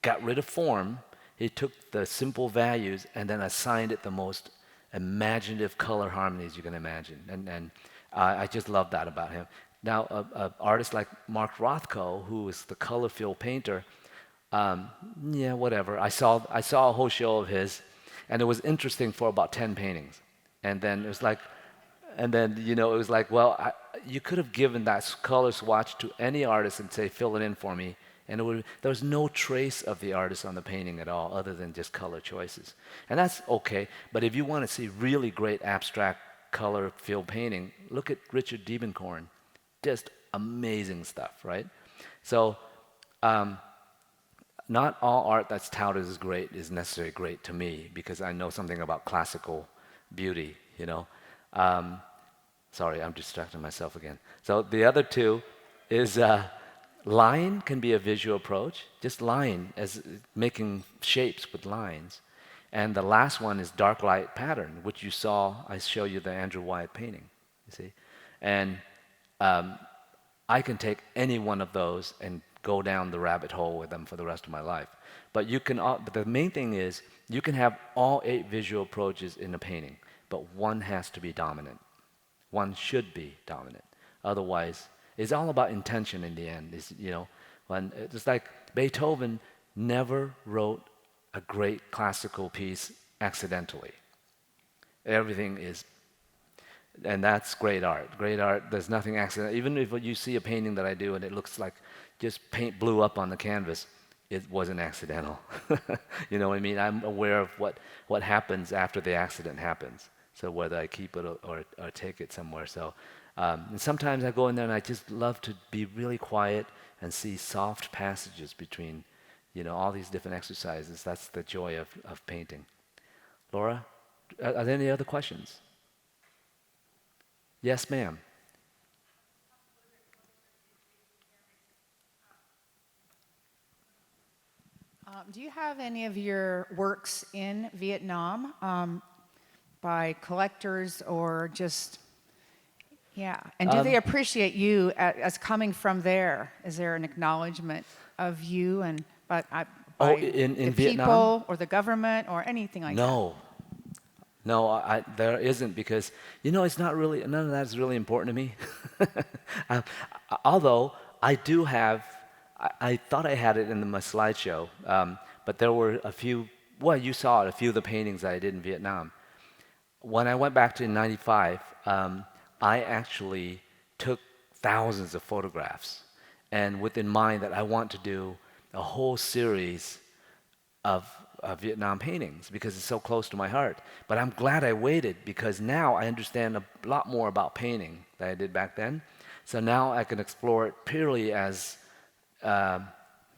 got rid of form, he took the simple values and then assigned it the most imaginative color harmonies you can imagine. And I just love that about him. Now, an artist like Mark Rothko, who is the color field painter, yeah, whatever. I saw a whole show of his, and it was interesting for about 10 paintings. And then it was like, well, you could have given that color swatch to any artist and say, fill it in for me. And there was no trace of the artist on the painting at all, other than just color choices. And that's okay, but if you want to see really great abstract color field painting, look at Richard Diebenkorn. Just amazing stuff, right? So not all art that's touted as great is necessarily great to me, because I know something about classical beauty, you know. Sorry, I'm distracting myself again. So the other two is line can be a visual approach, just line as making shapes with lines. And the last one is dark light pattern, which you saw, I show you the Andrew Wyatt painting, you see. And I can take any one of those and go down the rabbit hole with them for the rest of my life. But but the main thing is, you can have all 8 visual approaches in a painting, but one has to be dominant. One should be dominant. Otherwise, it's all about intention in the end. It's like Beethoven never wrote a great classical piece accidentally. Everything is. And that's great art. Great art, there's nothing accidental. Even if you see a painting that I do and it looks like just paint blew up on the canvas, it wasn't accidental. You know what I mean? I'm aware of what happens after the accident happens. So whether I keep it or take it somewhere. So and sometimes I go in there and I just love to be really quiet and see soft passages between, all these different exercises. That's the joy of painting. Laura, are there any other questions? Yes, ma'am. Do you have any of your works in Vietnam by collectors or just, yeah? And do they appreciate you as coming from there? Is there an acknowledgement of you and by in the Vietnam? people or the government or anything like that? No, there isn't, because, it's not really, none of that is really important to me. Although I do have, I thought I had it in my slideshow, but there were a few, well, you saw it, a few of the paintings I did in Vietnam. When I went back to '95, I actually took thousands of photographs, and with in mind that I want to do a whole series of Vietnam paintings because it's so close to my heart. But I'm glad I waited because now I understand a lot more about painting than I did back then. So now I can explore it purely as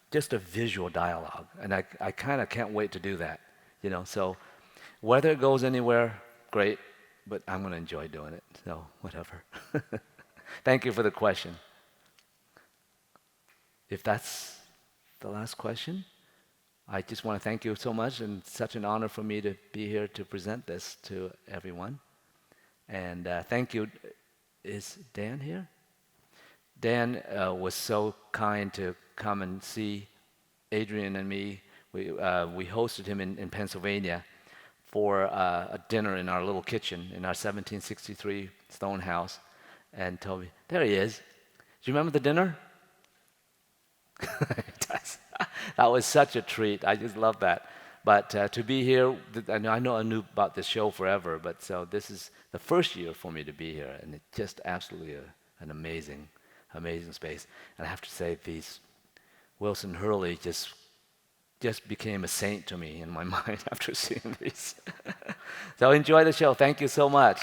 just a visual dialogue, and I kind of can't wait to do that. So whether it goes anywhere, great, but I'm going to enjoy doing it. So whatever. Thank you for the question. If that's the last question, I just want to thank you so much, and it's such an honor for me to be here to present this to everyone. And thank you. Is Dan here? Dan was so kind to come and see Adrian and me. We hosted him in Pennsylvania for a dinner in our little kitchen in our 1763 stone house, and told me, there he is. Do you remember the dinner? That was such a treat. I just love that. But to be here, I knew about this show forever, but so this is the first year for me to be here, and it's just absolutely an amazing space. And I have to say, Wilson Hurley just became a saint to me in my mind after seeing these. So enjoy the show. Thank you so much.